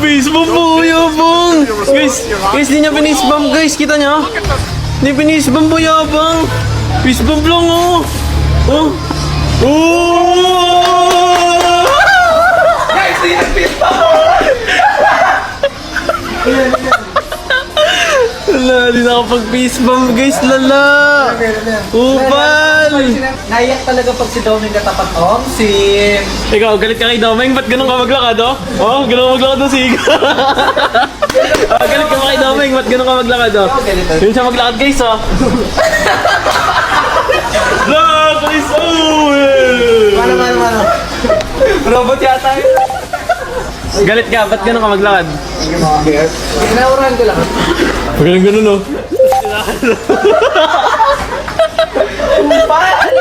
Face bomb po, yabang! Guys, di niya finish bomb, guys. Kita niya? Di finish bomb po, yabang! Face bomb lang, oh! Oh! Oh! Guys, di na fist bump! Lala, di nakapag-face bomb, guys. Lala! Upal! Naiyak talaga pag si Doming katapat Om. Ikaw, galit ka kay Domeng? Ba't ganun ka maglakad, oh? Oh, ganun ka maglakad ng siga. Galit ka ba kay Domeng? Ba't ganun ka maglakad, oh? Yun siya maglakad, guys, oh. Look, guys, oh! Mano. Robot yata yun. Galit ka, ba't ganun ka maglakad? Inaurahan ko lang. Ganun, oh. Upal!